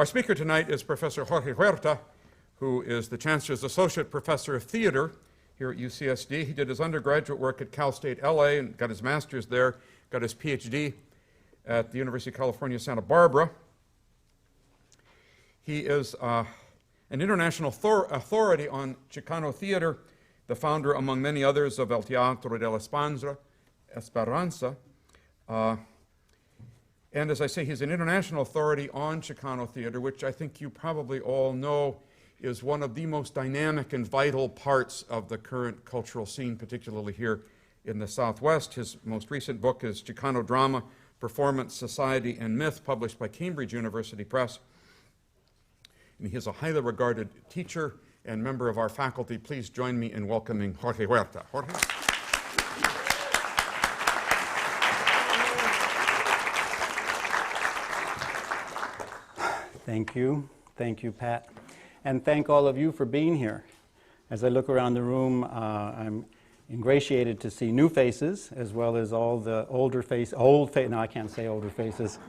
Our speaker tonight is Professor Jorge Huerta, who is the Chancellor's Associate Professor of Theater here at UCSD. He did his undergraduate work at Cal State LA and got his master's there, got his PhD at the University of California, Santa Barbara. He is an international authority on Chicano theater, the founder, among many others, of El Teatro de la Esperanza. And as I say, he's an international authority on Chicano theater, which I think you probably all know is one of the most dynamic and vital parts of the current cultural scene, particularly here in the Southwest. His most recent book is Chicano Drama, Performance, Society, and Myth, published by Cambridge University Press. And he is a highly regarded teacher and member of our faculty. Please join me in welcoming Jorge Huerta. Jorge? Thank you. Thank you, Pat. And thank all of you for being here. As I look around the room, I'm ingratiated to see new faces, as well as all the no, I can't say older faces,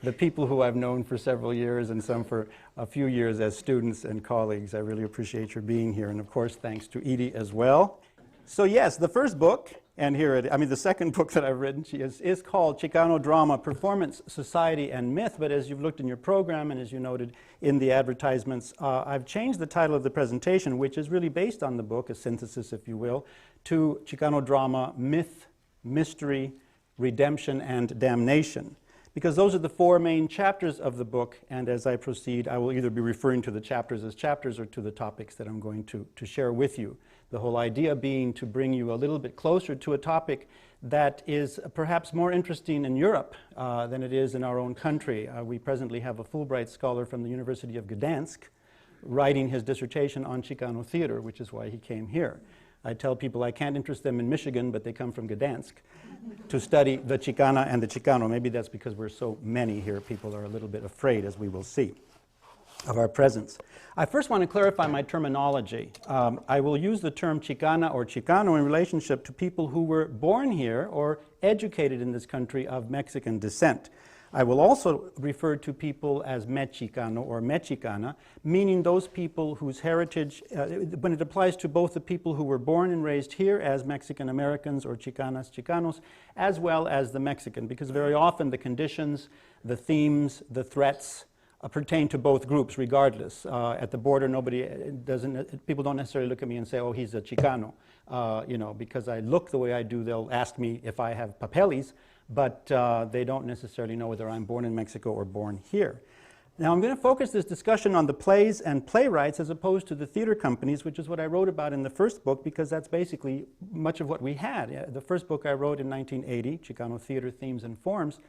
the people who I've known for several years and some for a few years as students and colleagues. I really appreciate your being here. And of course, thanks to Edie as well. So yes, the first book, and the second book that I've written is called Chicano Drama, Performance, Society, and Myth. But as you've looked in your program and as you noted in the advertisements, I've changed the title of the presentation, which is really based on the book, a synthesis, if you will, to Chicano Drama, Myth, Mystery, Redemption, and Damnation. Because those are the four main chapters of the book, and as I proceed, I will either be referring to the chapters as chapters or to the topics that I'm going to share with you. The whole idea being to bring you a little bit closer to a topic that is perhaps more interesting in Europe than it is in our own country. We presently have a Fulbright scholar from the University of Gdansk writing his dissertation on Chicano theater, which is why he came here. I tell people I can't interest them in Michigan, but they come from Gdansk to study the Chicana and the Chicano. Maybe that's because we're so many here. People are a little bit afraid, as we will see, of our presence. I first want to clarify my terminology. I will use the term Chicana or Chicano in relationship to people who were born here or educated in this country of Mexican descent. I will also refer to people as Mexicano or Mexicana, meaning those people whose heritage, when it applies to both the people who were born and raised here as Mexican Americans or Chicanas, Chicanos, as well as the Mexican, because very often the conditions, the themes, the threats pertain to both groups regardless. At the border, people don't necessarily look at me and say, oh, he's a Chicano. Because I look the way I do, they'll ask me if I have papeles, but they don't necessarily know whether I'm born in Mexico or born here. Now I'm going to focus this discussion on the plays and playwrights as opposed to the theater companies, which is what I wrote about in the first book, because that's basically much of what we had. The first book I wrote in 1980, Chicano Theater Themes and Forms,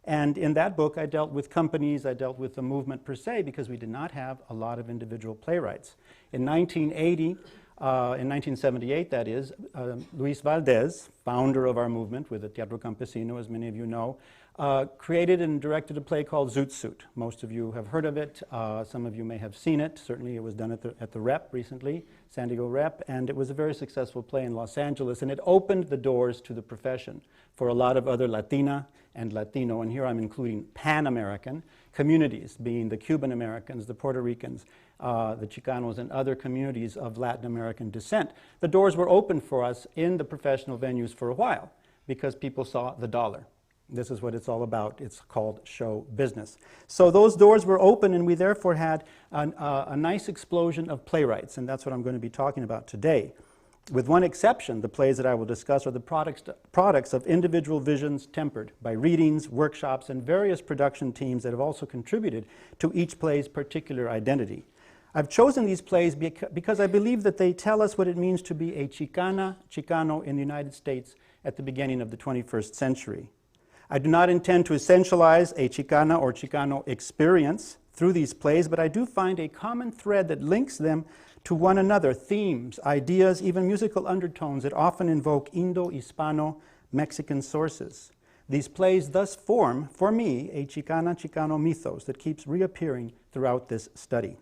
and in that book I dealt with companies, I dealt with the movement per se, because we did not have a lot of individual playwrights. In 1980, in 1978, that is, Luis Valdez, founder of our movement with the Teatro Campesino, as many of you know, created and directed a play called Zoot Suit. Most of you have heard of it. Some of you may have seen it. Certainly it was done at the Rep recently, San Diego Rep, and it was a very successful play in Los Angeles, and it opened the doors to the profession for a lot of other Latina and Latino, and here I'm including Pan-American communities, being the Cuban Americans, the Puerto Ricans, the Chicanos, and other communities of Latin American descent. The doors were open for us in the professional venues for a while because people saw the dollar. This is what it's all about. It's called show business. So those doors were open, and we therefore had a nice explosion of playwrights, and that's what I'm going to be talking about today. With one exception, the plays that I will discuss are the products of individual visions tempered by readings, workshops, and various production teams that have also contributed to each play's particular identity. I've chosen these plays because I believe that they tell us what it means to be a Chicana, Chicano in the United States at the beginning of the 21st century. I do not intend to essentialize a Chicana or Chicano experience through these plays, but I do find a common thread that links them to one another, themes, ideas, even musical undertones that often invoke Indo-Hispano-Mexican sources. These plays thus form, for me, a Chicano mythos that keeps reappearing throughout this study.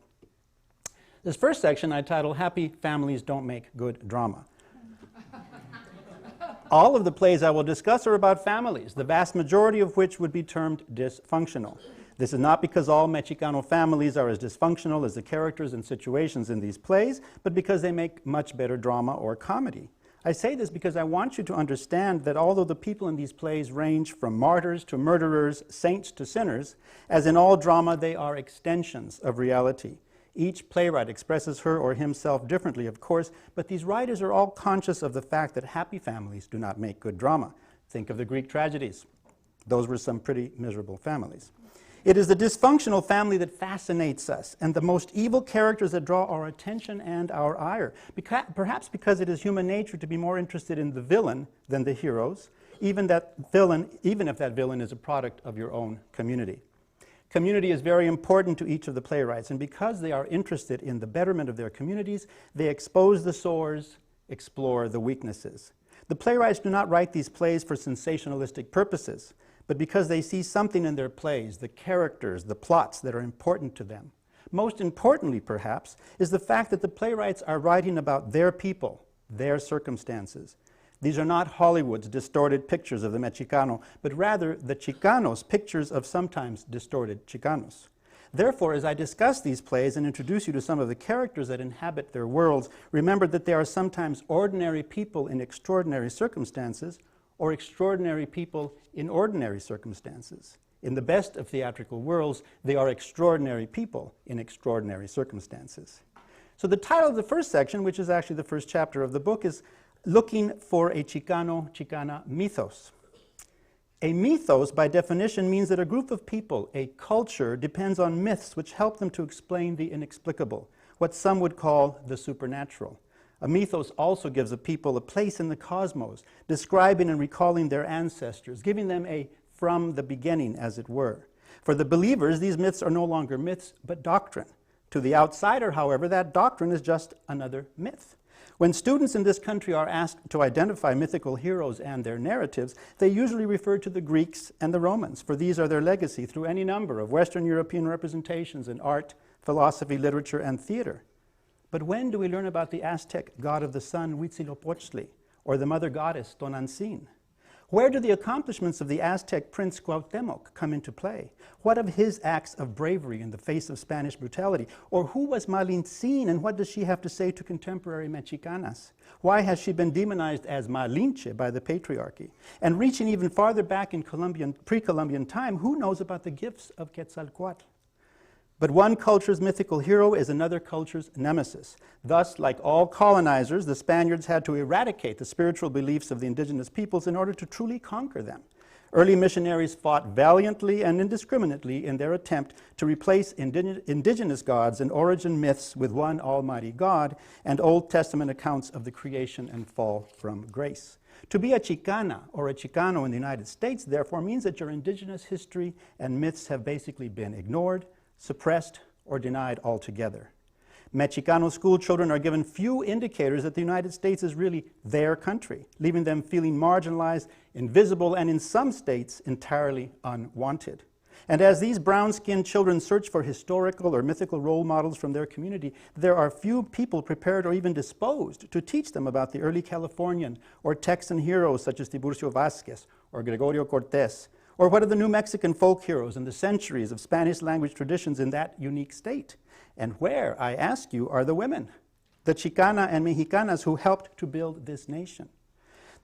This first section I title Happy Families Don't Make Good Drama. All of the plays I will discuss are about families, the vast majority of which would be termed dysfunctional. This is not because all Mexicano families are as dysfunctional as the characters and situations in these plays, but because they make much better drama or comedy. I say this because I want you to understand that although the people in these plays range from martyrs to murderers, saints to sinners, as in all drama, they are extensions of reality. Each playwright expresses her or himself differently, of course, but these writers are all conscious of the fact that happy families do not make good drama. Think of the Greek tragedies. Those were some pretty miserable families. It is the dysfunctional family that fascinates us, and the most evil characters that draw our attention and our ire. Perhaps because it is human nature to be more interested in the villain than the heroes, even if that villain is a product of your own community. Community is very important to each of the playwrights, and because they are interested in the betterment of their communities, they expose the sores, explore the weaknesses. The playwrights do not write these plays for sensationalistic purposes, but because they see something in their plays, the characters, the plots that are important to them. Most importantly, perhaps, is the fact that the playwrights are writing about their people, their circumstances. These are not Hollywood's distorted pictures of the Mexicano, but rather the Chicanos' pictures of sometimes distorted Chicanos. Therefore, as I discuss these plays and introduce you to some of the characters that inhabit their worlds, remember that they are sometimes ordinary people in extraordinary circumstances, or extraordinary people in ordinary circumstances. In the best of theatrical worlds, they are extraordinary people in extraordinary circumstances. So the title of the first section, which is actually the first chapter of the book, is Looking for a Chicana Mythos. A mythos, by definition, means that a group of people, a culture, depends on myths which help them to explain the inexplicable, what some would call the supernatural. A mythos also gives a people a place in the cosmos, describing and recalling their ancestors, giving them a from the beginning, as it were. For the believers, these myths are no longer myths, but doctrine. To the outsider, however, that doctrine is just another myth. When students in this country are asked to identify mythical heroes and their narratives, they usually refer to the Greeks and the Romans, for these are their legacy through any number of Western European representations in art, philosophy, literature, and theater. But when do we learn about the Aztec god of the sun, Huitzilopochtli, or the mother goddess, Tonantzin? Where do the accomplishments of the Aztec prince Cuauhtémoc come into play? What of his acts of bravery in the face of Spanish brutality? Or who was Malintzin, and what does she have to say to contemporary Mexicanas? Why has she been demonized as Malinche by the patriarchy? And reaching even farther back in pre-Columbian time, who knows about the gifts of Quetzalcoatl? But one culture's mythical hero is another culture's nemesis. Thus, like all colonizers, the Spaniards had to eradicate the spiritual beliefs of the indigenous peoples in order to truly conquer them. Early missionaries fought valiantly and indiscriminately in their attempt to replace indigenous gods and origin myths with one almighty God and Old Testament accounts of the creation and fall from grace. To be a Chicana or a Chicano in the United States, therefore, means that your indigenous history and myths have basically been ignored, suppressed, or denied altogether. Mexicano school children are given few indicators that the United States is really their country, leaving them feeling marginalized, invisible, and in some states entirely unwanted. And as these brown-skinned children search for historical or mythical role models from their community, there are few people prepared or even disposed to teach them about the early Californian or Texan heroes such as Tiburcio Vázquez or Gregorio Cortés, or what of the New Mexican folk heroes and the centuries of Spanish language traditions in that unique state? And where, I ask you, are the women, the Chicana and Mexicanas who helped to build this nation?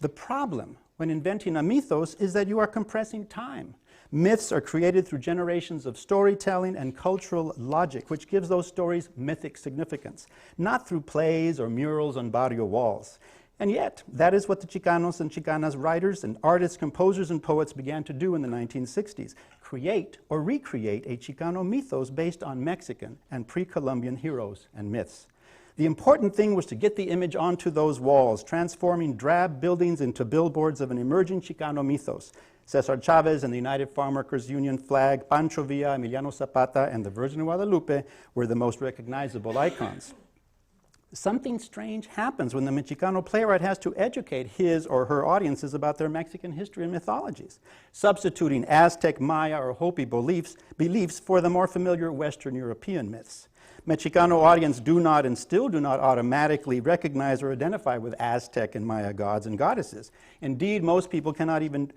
The problem when inventing a mythos is that you are compressing time. Myths are created through generations of storytelling and cultural logic, which gives those stories mythic significance, not through plays or murals on barrio walls. And yet, that is what the Chicanos and Chicanas writers and artists, composers, and poets began to do in the 1960s, create or recreate a Chicano mythos based on Mexican and pre-Columbian heroes and myths. The important thing was to get the image onto those walls, transforming drab buildings into billboards of an emerging Chicano mythos. Cesar Chavez and the United Farm Workers Union flag, Pancho Villa, Emiliano Zapata, and the Virgin of Guadalupe were the most recognizable icons. Something strange happens when the Mexicano playwright has to educate his or her audiences about their Mexican history and mythologies, substituting Aztec, Maya, or Hopi beliefs for the more familiar Western European myths. Mexicano audiences do not and still do not automatically recognize or identify with Aztec and Maya gods and goddesses. Indeed, most people cannot even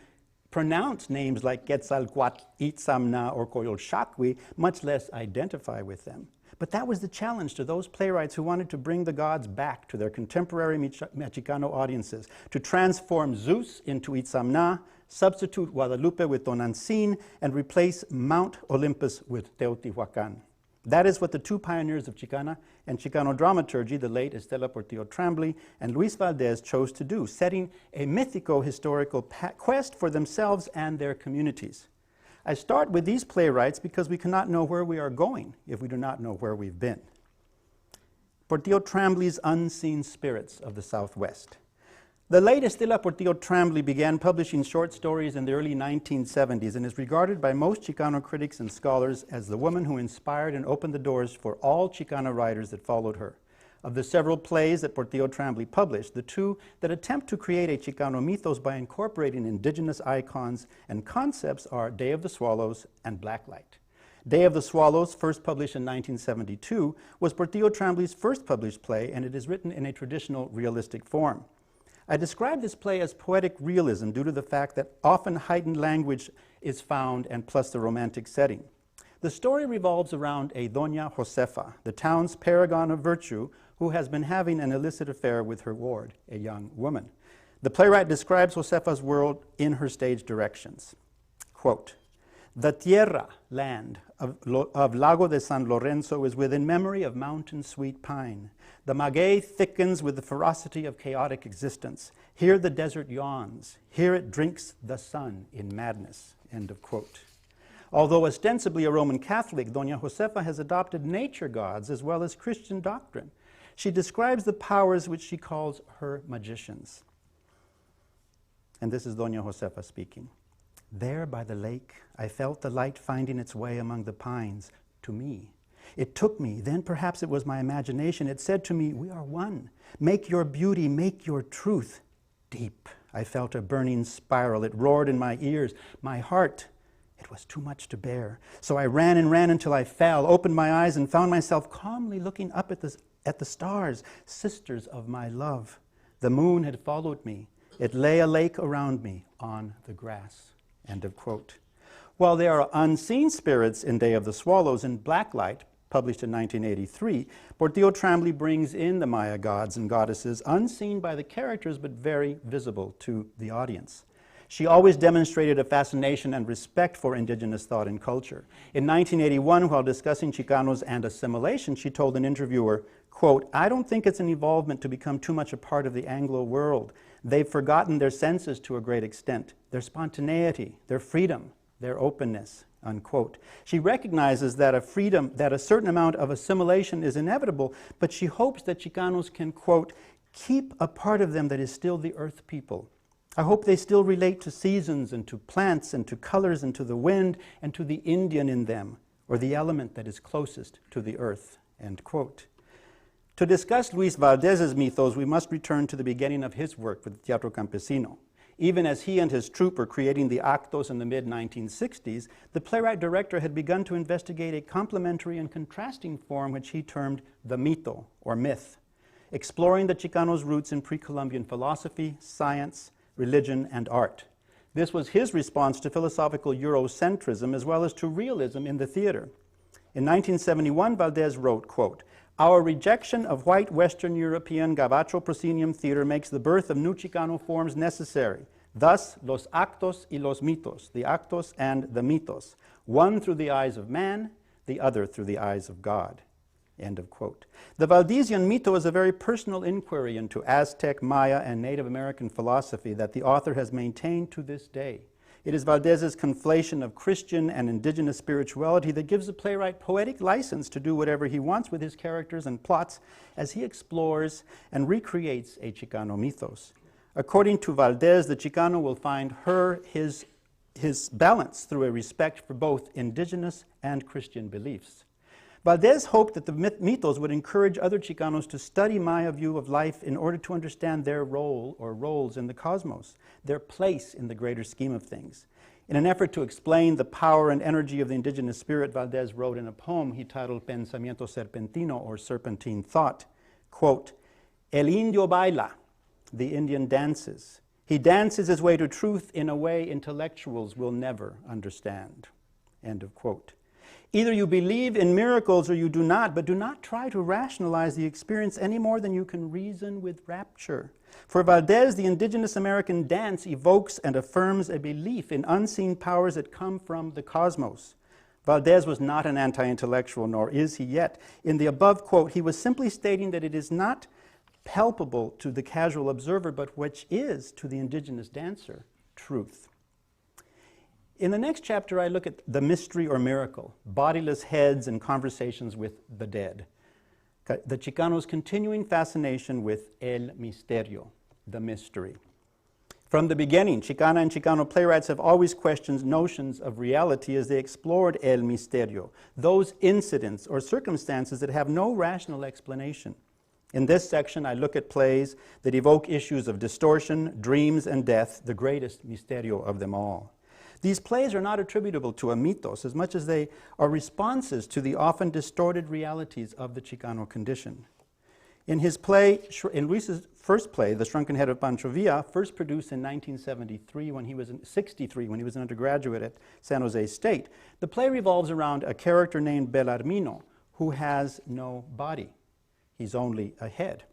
pronounce names like Quetzalcoatl, Itzamna, or Coyolxauhqui, much less identify with them. But that was the challenge to those playwrights who wanted to bring the gods back to their contemporary Chicano audiences, to transform Zeus into Itzamna, substitute Guadalupe with Tonantzin, and replace Mount Olympus with Teotihuacan. That is what the two pioneers of Chicana and Chicano dramaturgy, the late Estela Portillo Trambly and Luis Valdez, chose to do, setting a mythico-historical quest for themselves and their communities. I start with these playwrights because we cannot know where we are going if we do not know where we've been. Portillo Trambly's Unseen Spirits of the Southwest. The late Estela Portillo Trambly began publishing short stories in the early 1970s and is regarded by most Chicano critics and scholars as the woman who inspired and opened the doors for all Chicana writers that followed her. Of the several plays that Portillo Trambly published, the two that attempt to create a Chicano mythos by incorporating indigenous icons and concepts are Day of the Swallows and Blacklight. Day of the Swallows, first published in 1972, was Portillo Trambly's first published play, and it is written in a traditional realistic form. I describe this play as poetic realism due to the fact that often heightened language is found, and plus the romantic setting. The story revolves around a Doña Josefa, the town's paragon of virtue, who has been having an illicit affair with her ward, a young woman. The playwright describes Josefa's world in her stage directions. Quote, "The tierra, land, of Lago de San Lorenzo is within memory of mountain sweet pine. The maguey thickens with the ferocity of chaotic existence. Here the desert yawns. Here it drinks the sun in madness." End of quote. Although ostensibly a Roman Catholic, Doña Josefa has adopted nature gods as well as Christian doctrine. She describes the powers which she calls her magicians. And this is Doña Josefa speaking. "There by the lake, I felt the light finding its way among the pines, to me. It took me, then perhaps it was my imagination. It said to me, 'We are one. Make your beauty, make your truth.' Deep, I felt a burning spiral. It roared in my ears, my heart. It was too much to bear. So I ran and ran until I fell, opened my eyes, and found myself calmly looking up at the stars, sisters of my love. The moon had followed me. It lay a lake around me on the grass." End of quote. While there are unseen spirits in Day of the Swallows and Blacklight, published in 1983, Portillo Trambly brings in the Maya gods and goddesses, unseen by the characters but very visible to the audience. She always demonstrated a fascination and respect for indigenous thought and culture. In 1981, while discussing Chicanos and assimilation, she told an interviewer, quote, "I don't think it's an evolvement to become too much a part of the Anglo world. They've forgotten their senses to a great extent, their spontaneity, their freedom, their openness," unquote. She recognizes that a certain amount of assimilation is inevitable, but she hopes that Chicanos can, quote, "keep a part of them that is still the earth people. I hope they still relate to seasons and to plants and to colors and to the wind and to the Indian in them, or the element that is closest to the earth," end quote. To discuss Luis Valdez's mythos, we must return to the beginning of his work with Teatro Campesino. Even as he and his troupe were creating the actos in the mid-1960s, the playwright-director had begun to investigate a complementary and contrasting form which he termed the mito, or myth, exploring the Chicano's roots in pre-Columbian philosophy, science, religion, and art. This was his response to philosophical Eurocentrism as well as to realism in the theater. In 1971, Valdez wrote, quote, "Our rejection of white Western European Gabacho proscenium theater makes the birth of new Chicano forms necessary. Thus, los actos y los mitos, the actos and the mitos, one through the eyes of man, the other through the eyes of God." End of quote. The Valdesian mito is a very personal inquiry into Aztec, Maya, and Native American philosophy that the author has maintained to this day. It is Valdez's conflation of Christian and indigenous spirituality that gives the playwright poetic license to do whatever he wants with his characters and plots as he explores and recreates a Chicano mythos. According to Valdez, the Chicano will find his balance through a respect for both indigenous and Christian beliefs. Valdez hoped that the mythos would encourage other Chicanos to study Maya view of life in order to understand their role or roles in the cosmos, their place in the greater scheme of things. In an effort to explain the power and energy of the indigenous spirit, Valdez wrote in a poem he titled Pensamiento Serpentino, or Serpentine Thought, quote, "El indio baila, the Indian dances. He dances his way to truth in a way intellectuals will never understand. End of quote. Either you believe in miracles or you do not, but do not try to rationalize the experience any more than you can reason with rapture. For Valdez, the indigenous American dance evokes and affirms a belief in unseen powers that come from the cosmos. Valdez was not an anti-intellectual, nor is he yet. In the above quote, he was simply stating that it is not palpable to the casual observer, but which is, to the indigenous dancer, truth. In the next chapter, I look at the mystery or miracle, bodiless heads and conversations with the dead. The Chicano's continuing fascination with el misterio, the mystery. From the beginning, Chicana and Chicano playwrights have always questioned notions of reality as they explored el misterio, those incidents or circumstances that have no rational explanation. In this section, I look at plays that evoke issues of distortion, dreams, and death, the greatest misterio of them all. These plays are not attributable to a mythos as much as they are responses to the often distorted realities of the Chicano condition. In his play, in Luis's first play, The Shrunken Head of Pancho Villa, first produced in 1963 when he was an undergraduate at San Jose State, the play revolves around a character named Belarmino who has no body. He's only a head.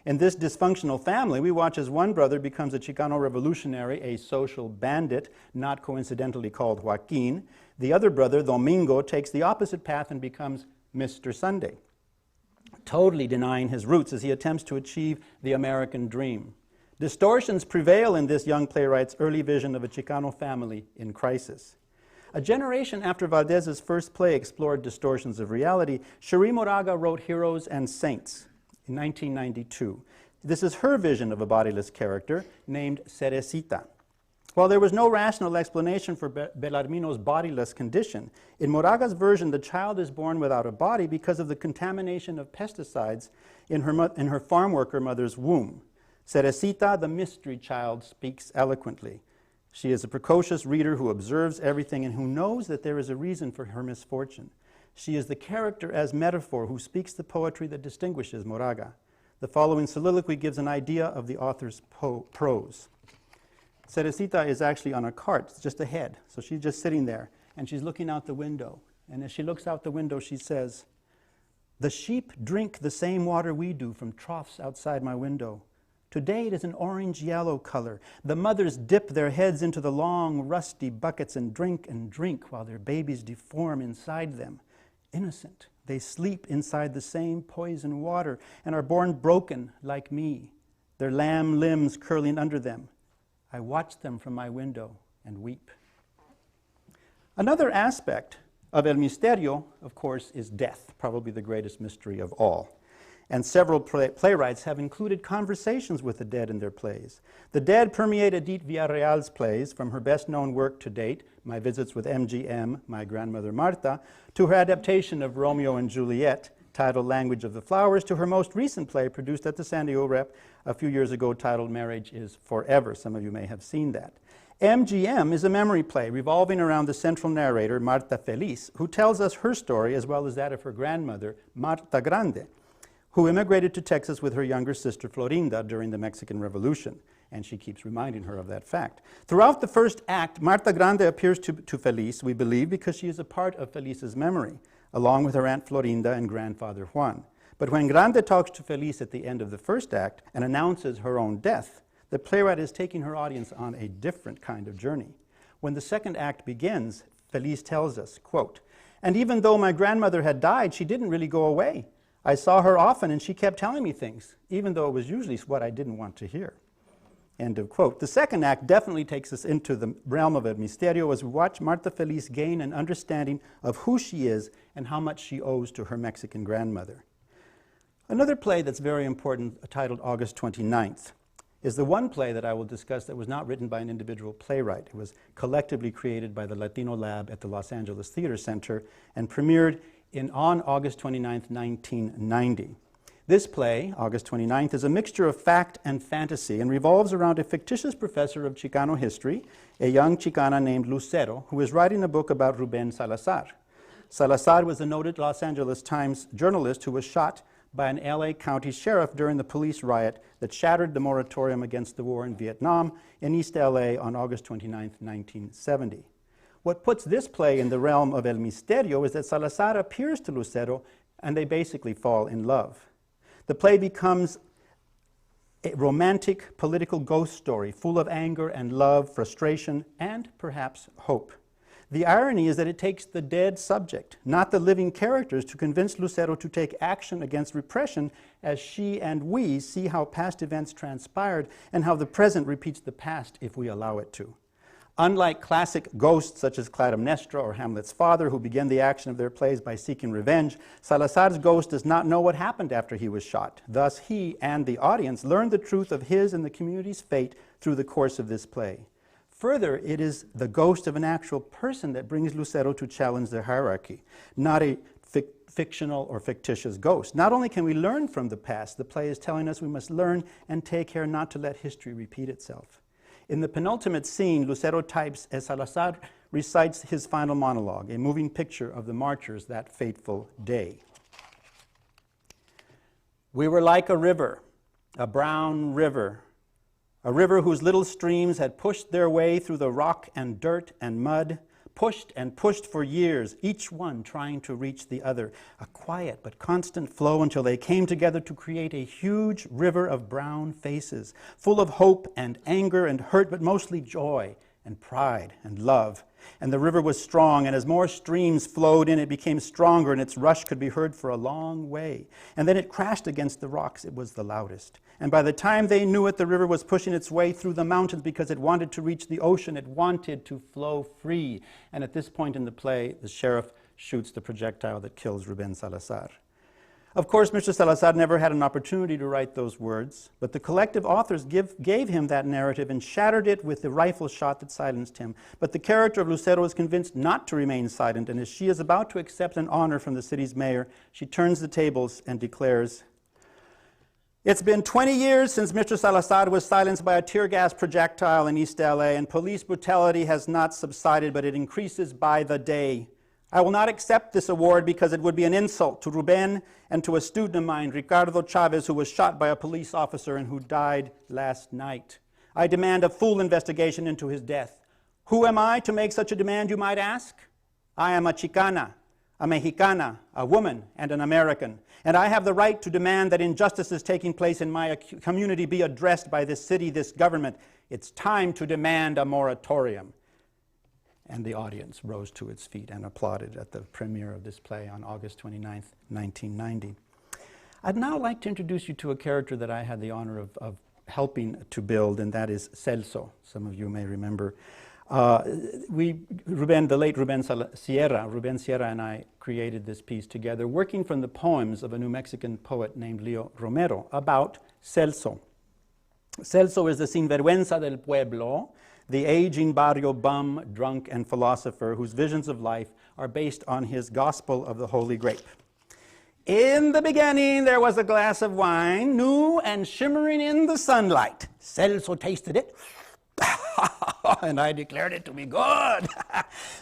In this dysfunctional family, we watch as one brother becomes a Chicano revolutionary, a social bandit, not coincidentally called Joaquin. The other brother, Domingo, takes the opposite path and becomes Mr. Sunday, totally denying his roots as he attempts to achieve the American dream. Distortions prevail in this young playwright's early vision of a Chicano family in crisis. A generation after Valdez's first play explored distortions of reality, Cherie Moraga wrote Heroes and Saints in 1992. This is her vision of a bodiless character named Cerecita. While there was no rational explanation for Belarmino's bodiless condition, in Moraga's version, the child is born without a body because of the contamination of pesticides in her farm worker mother's womb. Cerecita, the mystery child, speaks eloquently. She is a precocious reader who observes everything and who knows that there is a reason for her misfortune. She is the character as metaphor who speaks the poetry that distinguishes Moraga. The following soliloquy gives an idea of the author's prose. Cerecita is actually on a cart, it's just a head, so she's just sitting there, and she's looking out the window. And as she looks out the window, she says, "The sheep drink the same water we do from troughs outside my window. Today it is an orange-yellow color. The mothers dip their heads into the long, rusty buckets and drink while their babies deform inside them. Innocent, they sleep inside the same poison water and are born broken like me, their lamb limbs curling under them. I watch them from my window and weep." Another aspect of El Misterio, of course, is death, probably the greatest mystery of all. And several playwrights have included conversations with the dead in their plays. The dead permeate Edith Villarreal's plays, from her best-known work to date, My Visits with MGM, My Grandmother Marta, to her adaptation of Romeo and Juliet, titled Language of the Flowers, to her most recent play produced at the San Diego Rep a few years ago titled Marriage is Forever. Some of you may have seen that. MGM is a memory play revolving around the central narrator, Marta Feliz, who tells us her story as well as that of her grandmother, Marta Grande, who immigrated to Texas with her younger sister Florinda during the Mexican Revolution, and she keeps reminding her of that fact. Throughout the first act, Marta Grande appears to Feliz, we believe, because she is a part of Feliz's memory, along with her Aunt Florinda and grandfather Juan. But when Grande talks to Feliz at the end of the first act and announces her own death, the playwright is taking her audience on a different kind of journey. When the second act begins, Feliz tells us, quote, "And even though my grandmother had died, she didn't really go away. I saw her often and she kept telling me things, even though it was usually what I didn't want to hear." End of quote. The second act definitely takes us into the realm of El Misterio as we watch Marta Feliz gain an understanding of who she is and how much she owes to her Mexican grandmother. Another play that's very important, titled August 29th, is the one play that I will discuss that was not written by an individual playwright. It was collectively created by the Latino Lab at the Los Angeles Theater Center and premiered on August 29th, 1990. This play, August 29th, is a mixture of fact and fantasy and revolves around a fictitious professor of Chicano history, a young Chicana named Lucero, who is writing a book about Ruben Salazar. Salazar was a noted Los Angeles Times journalist who was shot by an LA County sheriff during the police riot that shattered the moratorium against the war in Vietnam in East LA on August 29, 1970. What puts this play in the realm of El Misterio is that Salazar appears to Lucero and they basically fall in love. The play becomes a romantic political ghost story full of anger and love, frustration, and perhaps hope. The irony is that it takes the dead subject, not the living characters, to convince Lucero to take action against repression as she and we see how past events transpired and how the present repeats the past if we allow it to. Unlike classic ghosts such as Clytemnestra or Hamlet's father, who begin the action of their plays by seeking revenge, Salazar's ghost does not know what happened after he was shot. Thus, he and the audience learn the truth of his and the community's fate through the course of this play. Further, it is the ghost of an actual person that brings Lucero to challenge the hierarchy, not a fictional or fictitious ghost. Not only can we learn from the past, the play is telling us we must learn and take care not to let history repeat itself. In the penultimate scene, Lucero types as Salazar recites his final monologue, a moving picture of the marchers that fateful day. We were like a river, a brown river, a river whose little streams had pushed their way through the rock and dirt and mud, pushed and pushed for years, each one trying to reach the other, a quiet but constant flow until they came together to create a huge river of brown faces, full of hope and anger and hurt, but mostly joy and pride and love. And the river was strong, and as more streams flowed in, it became stronger, and its rush could be heard for a long way. And then it crashed against the rocks. It was the loudest. And by the time they knew it, the river was pushing its way through the mountains because it wanted to reach the ocean. It wanted to flow free. And at this point in the play, the sheriff shoots the projectile that kills Rubén Salazar. Of course, Mr. Salazar never had an opportunity to write those words, but the collective authors gave him that narrative and shattered it with the rifle shot that silenced him. But the character of Lucero is convinced not to remain silent, and as she is about to accept an honor from the city's mayor, she turns the tables and declares, "It's been 20 years since Mr. Salazar was silenced by a tear gas projectile in East LA, and police brutality has not subsided, but it increases by the day. I will not accept this award because it would be an insult to Rubén and to a student of mine, Ricardo Chavez, who was shot by a police officer and who died last night. I demand a full investigation into his death. Who am I to make such a demand, you might ask? I am a Chicana, a Mexicana, a woman, and an American. And I have the right to demand that injustices taking place in my community be addressed by this city, this government. It's time to demand a moratorium." And the audience rose to its feet and applauded at the premiere of this play on August 29th, 1990. I'd now like to introduce you to a character that I had the honor of helping to build, and that is Celso. Some of you may remember. The late Rubén Sierra and I created this piece together, working from the poems of a New Mexican poet named Leo Romero about Celso. Celso is the sinvergüenza del pueblo, the aging barrio bum, drunk, and philosopher whose visions of life are based on his gospel of the Holy Grape. In the beginning there was a glass of wine, new and shimmering in the sunlight. Celso tasted it, and I declared it to be good.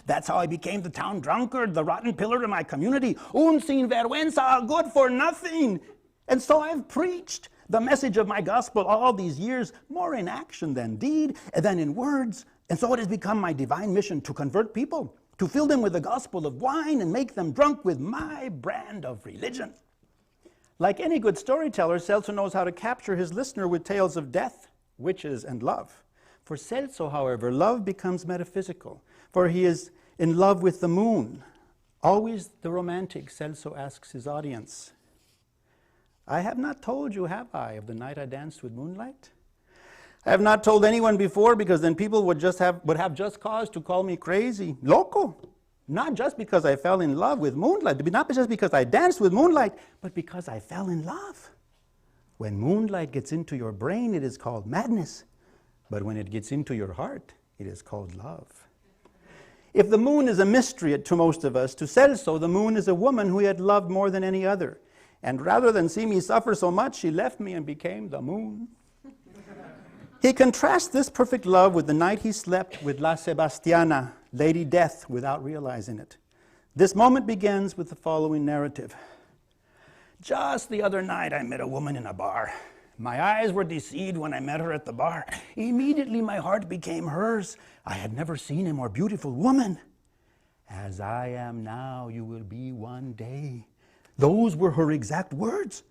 That's how I became the town drunkard, the rotten pillar in my community. Un sinvergüenza, good for nothing. And so I've preached the message of my gospel all these years, more in action than deed, than in words. And so it has become my divine mission to convert people, to fill them with the gospel of wine and make them drunk with my brand of religion. Like any good storyteller, Celso knows how to capture his listener with tales of death, witches, and love. For Celso, however, love becomes metaphysical, for he is in love with the moon. Always the romantic, Celso asks his audience, "I have not told you, have I, of the night I danced with moonlight? I have not told anyone before because then people would have just cause to call me crazy, loco. Not just because I fell in love with moonlight, not just because I danced with moonlight, but because I fell in love. When moonlight gets into your brain, it is called madness. But when it gets into your heart, it is called love." If the moon is a mystery to most of us, to Celso, the moon is a woman who he had loved more than any other. And rather than see me suffer so much, she left me and became the moon. He contrasts this perfect love with the night he slept with La Sebastiana, Lady Death, without realizing it. This moment begins with the following narrative. Just the other night I met a woman in a bar. My eyes were deceived when I met her at the bar. Immediately my heart became hers. I had never seen a more beautiful woman. As I am now, you will be one day. Those were her exact words.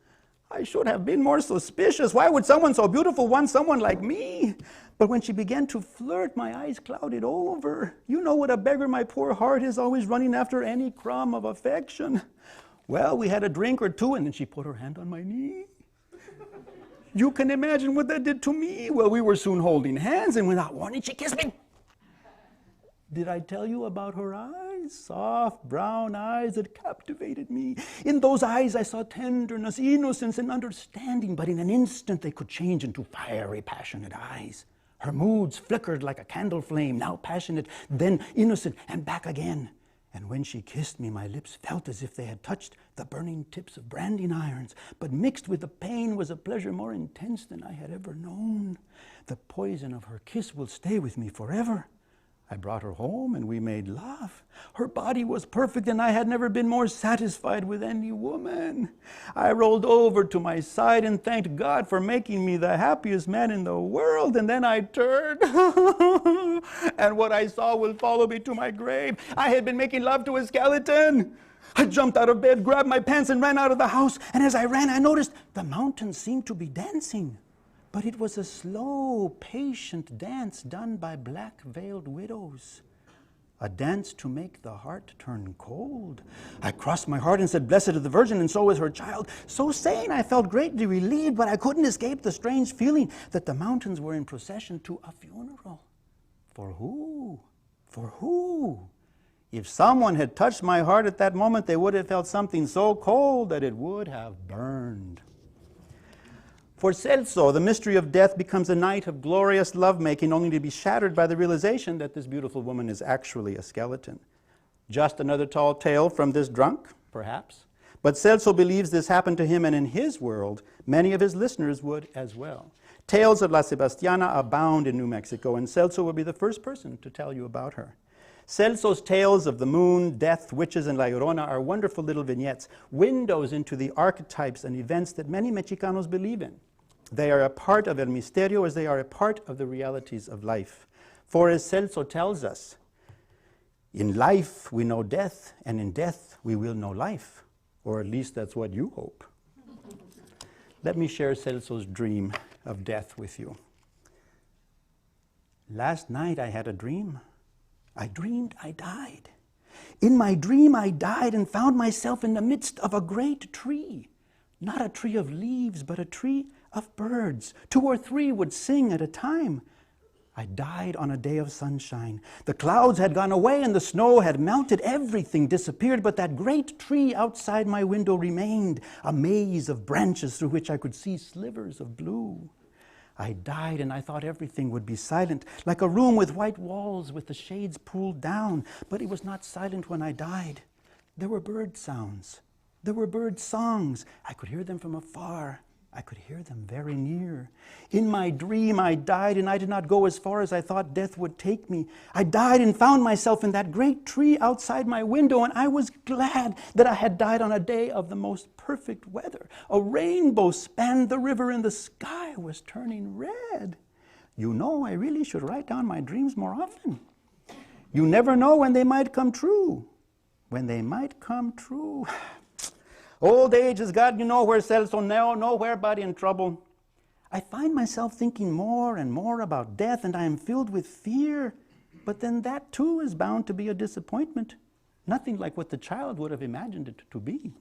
I should have been more suspicious. Why would someone so beautiful want someone like me? But when she began to flirt, my eyes clouded over. You know what a beggar my poor heart is, always running after any crumb of affection. Well, we had a drink or two, and then she put her hand on my knee. You can imagine what that did to me. Well, we were soon holding hands, and without warning, she kissed me. Did I tell you about her eyes? Soft brown eyes that captivated me. In those eyes I saw tenderness, innocence, and understanding, but in an instant they could change into fiery, passionate eyes. Her moods flickered like a candle flame, now passionate, then innocent, and back again. And when she kissed me, my lips felt as if they had touched the burning tips of branding irons, but mixed with the pain was a pleasure more intense than I had ever known. The poison of her kiss will stay with me forever. I brought her home and we made love. Her body was perfect and I had never been more satisfied with any woman. I rolled over to my side and thanked God for making me the happiest man in the world. And then I turned and what I saw will follow me to my grave. I had been making love to a skeleton. I jumped out of bed, grabbed my pants and ran out of the house. And as I ran, I noticed the mountains seemed to be dancing. But it was a slow, patient dance done by black-veiled widows. A dance to make the heart turn cold. I crossed my heart and said, "Blessed is the Virgin, and so is her child." So saying, I felt greatly relieved, but I couldn't escape the strange feeling that the mountains were in procession to a funeral. For who? For who? If someone had touched my heart at that moment, they would have felt something so cold that it would have burned. For Celso, the mystery of death becomes a night of glorious lovemaking, only to be shattered by the realization that this beautiful woman is actually a skeleton. Just another tall tale from this drunk, perhaps. But Celso believes this happened to him, and in his world, many of his listeners would as well. Tales of La Sebastiana abound in New Mexico, and Celso will be the first person to tell you about her. Celso's tales of the moon, death, witches, and La Llorona are wonderful little vignettes, windows into the archetypes and events that many Mexicanos believe in. They are a part of El Misterio as they are a part of the realities of life. For as Celso tells us, in life we know death, and in death we will know life. Or at least that's what you hope. Let me share Celso's dream of death with you. Last night I had a dream. I dreamed I died. In my dream I died and found myself in the midst of a great tree. Not a tree of leaves, but a tree of birds. 2 or 3 would sing at a time. I died on a day of sunshine. The clouds had gone away and the snow had melted. Everything disappeared, but that great tree outside my window remained, a maze of branches through which I could see slivers of blue. I died and I thought everything would be silent, like a room with white walls with the shades pulled down. But it was not silent when I died. There were bird sounds. There were bird songs. I could hear them from afar. I could hear them very near. In my dream, I died, and I did not go as far as I thought death would take me. I died and found myself in that great tree outside my window, and I was glad that I had died on a day of the most perfect weather. A rainbow spanned the river, and the sky was turning red. You know, I really should write down my dreams more often. You never know when they might come true. When they might come true. Old age has got you nowhere, Celso, nowhere but in trouble. I find myself thinking more and more about death, and I am filled with fear. But then that too is bound to be a disappointment. Nothing like what the child would have imagined it to be.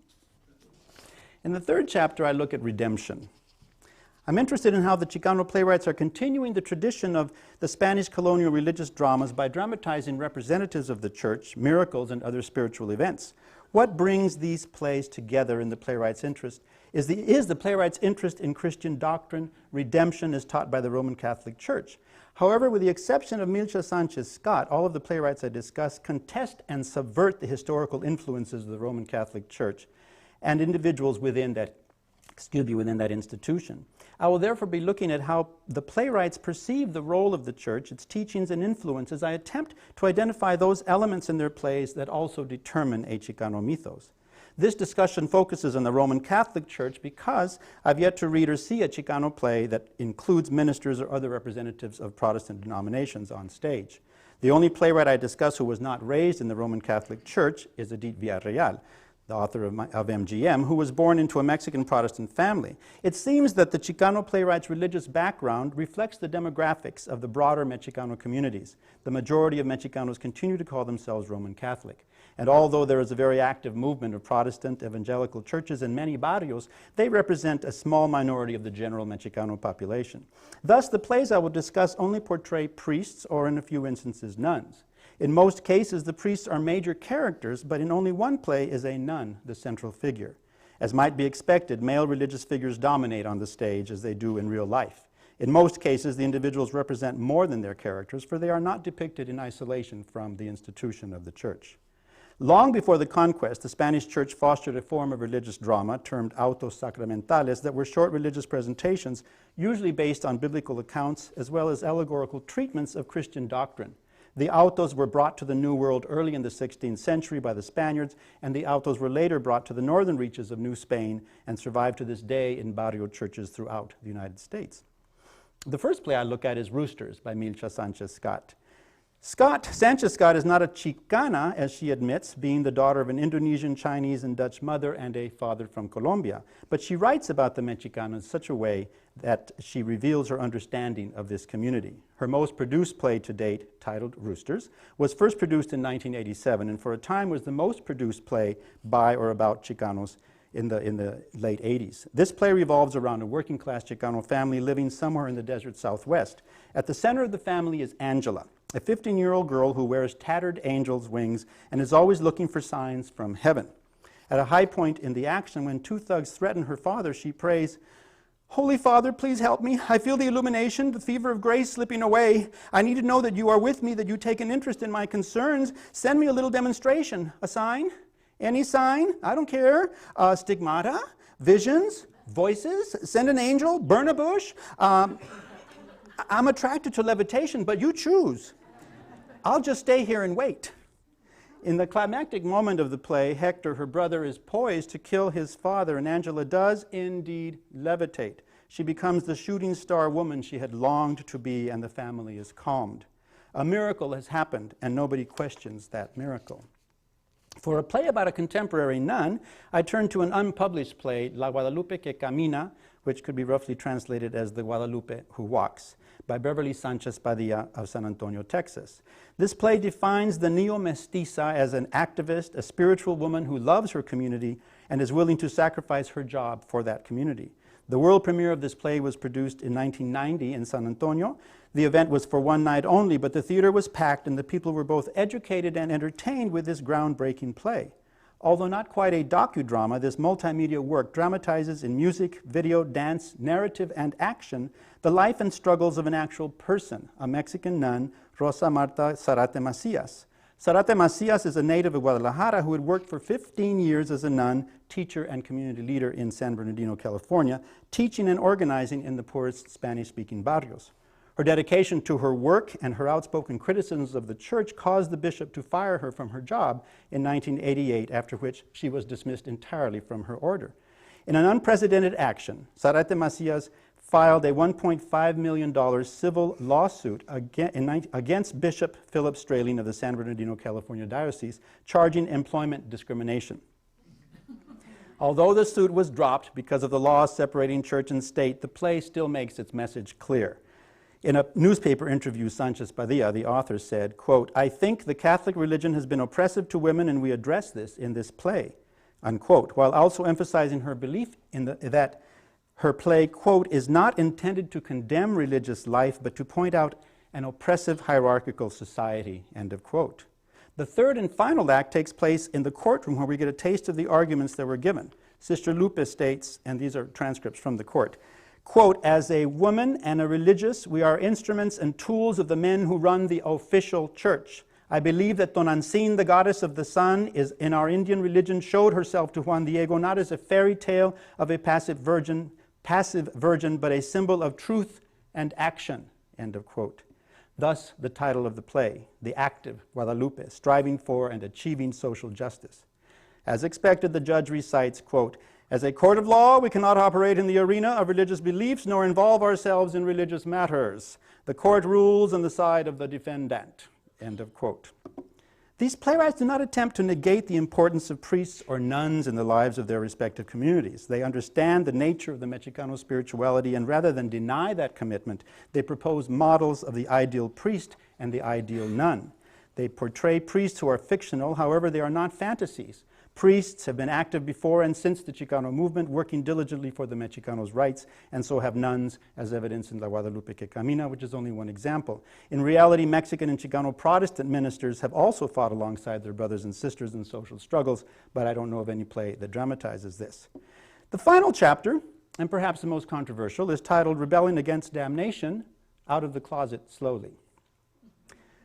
In the 3rd chapter, I look at redemption. I'm interested in how the Chicano playwrights are continuing the tradition of the Spanish colonial religious dramas by dramatizing representatives of the church, miracles, and other spiritual events. What brings these plays together in the playwright's interest is the playwright's interest in Christian doctrine, redemption as taught by the Roman Catholic Church. However, with the exception of Milcha Sanchez Scott, all of the playwrights I discuss contest and subvert the historical influences of the Roman Catholic Church and individuals within that institution. I will therefore be looking at how the playwrights perceive the role of the church, its teachings and influence, as I attempt to identify those elements in their plays that also determine a Chicano mythos. This discussion focuses on the Roman Catholic Church because I've yet to read or see a Chicano play that includes ministers or other representatives of Protestant denominations on stage. The only playwright I discuss who was not raised in the Roman Catholic Church is Edith Villarreal, the author of MGM, who was born into a Mexican Protestant family. It seems that the Chicano playwright's religious background reflects the demographics of the broader Mexicano communities. The majority of Mexicanos continue to call themselves Roman Catholic. And although there is a very active movement of Protestant evangelical churches in many barrios, they represent a small minority of the general Mexicano population. Thus, the plays I will discuss only portray priests or, in a few instances, nuns. In most cases, the priests are major characters, but in only one play is a nun the central figure. As might be expected, male religious figures dominate on the stage as they do in real life. In most cases, the individuals represent more than their characters, for they are not depicted in isolation from the institution of the church. Long before the conquest, the Spanish church fostered a form of religious drama termed autos sacramentales that were short religious presentations, usually based on biblical accounts as well as allegorical treatments of Christian doctrine. The autos were brought to the New World early in the 16th century by the Spaniards, and the autos were later brought to the northern reaches of New Spain and survive to this day in barrio churches throughout the United States. The first play I look at is Roosters by Milcha Sanchez Scott. Sanchez Scott is not a Chicana, as she admits, being the daughter of an Indonesian, Chinese, and Dutch mother and a father from Colombia. But she writes about the Mexicano in such a way that she reveals her understanding of this community. Her most produced play to date, titled Roosters, was first produced in 1987 and for a time was the most produced play by or about Chicanos in the late 80s. This play revolves around a working-class Chicano family living somewhere in the desert Southwest. At the center of the family is Angela, a 15-year-old girl who wears tattered angel's wings and is always looking for signs from heaven. At a high point in the action, when two thugs threaten her father, she prays, "Holy Father, please help me. I feel the illumination, the fever of grace slipping away. I need to know that you are with me, that you take an interest in my concerns. Send me a little demonstration. A sign? Any sign? I don't care. Stigmata? Visions? Voices? Send an angel? Burn a bush? I'm attracted to levitation, but you choose. I'll just stay here and wait." In the climactic moment of the play, Hector, her brother, is poised to kill his father, and Angela does indeed levitate. She becomes the shooting star woman she had longed to be, and the family is calmed. A miracle has happened, and nobody questions that miracle. For a play about a contemporary nun, I turn to an unpublished play, La Guadalupe que Camina, which could be roughly translated as The Guadalupe Who Walks, by Beverly Sanchez Padilla of San Antonio, Texas. This play defines the neo-mestiza as an activist, a spiritual woman who loves her community and is willing to sacrifice her job for that community. The world premiere of this play was produced in 1990 in San Antonio. The event was for one night only, but the theater was packed and the people were both educated and entertained with this groundbreaking play. Although not quite a docudrama, this multimedia work dramatizes in music, video, dance, narrative, and action the life and struggles of an actual person, a Mexican nun, Rosa Marta Zarate Macias. Zarate Macias is a native of Guadalajara who had worked for 15 years as a nun, teacher, and community leader in San Bernardino, California, teaching and organizing in the poorest Spanish-speaking barrios. Her dedication to her work and her outspoken criticisms of the church caused the bishop to fire her from her job in 1988, after which she was dismissed entirely from her order. In an unprecedented action, Zarate Macias filed a $1.5 million civil lawsuit against Bishop Philip Strayling of the San Bernardino, California Diocese, charging employment discrimination. Although the suit was dropped because of the laws separating church and state, the play still makes its message clear. In a newspaper interview, Sanchez Padilla, the author, said, quote, "I think the Catholic religion has been oppressive to women and we address this in this play," unquote, while also emphasizing her belief in that her play, quote, "is not intended to condemn religious life, but to point out an oppressive hierarchical society," end of quote. The third and final act takes place in the courtroom where we get a taste of the arguments that were given. Sister Lupe states, and these are transcripts from the court, quote, "As a woman and a religious, we are instruments and tools of the men who run the official church. I believe that Tonantzin, the goddess of the sun, is in our Indian religion, showed herself to Juan Diego not as a fairy tale of a passive virgin, but a symbol of truth and action," end of quote. Thus, the title of the play, The Active Guadalupe, Striving for and Achieving Social Justice. As expected, the judge recites, quote, "As a court of law, we cannot operate in the arena of religious beliefs nor involve ourselves in religious matters. The court rules on the side of the defendant." End of quote. These playwrights do not attempt to negate the importance of priests or nuns in the lives of their respective communities. They understand the nature of the Mexicano spirituality, and rather than deny that commitment, they propose models of the ideal priest and the ideal nun. They portray priests who are fictional, however, they are not fantasies. Priests have been active before and since the Chicano movement, working diligently for the Mexicanos' rights, and so have nuns, as evidenced in La Guadalupe que Camina, which is only one example. In reality, Mexican and Chicano Protestant ministers have also fought alongside their brothers and sisters in social struggles, but I don't know of any play that dramatizes this. The final chapter, and perhaps the most controversial, is titled "Rebelling Against Damnation, Out of the Closet Slowly."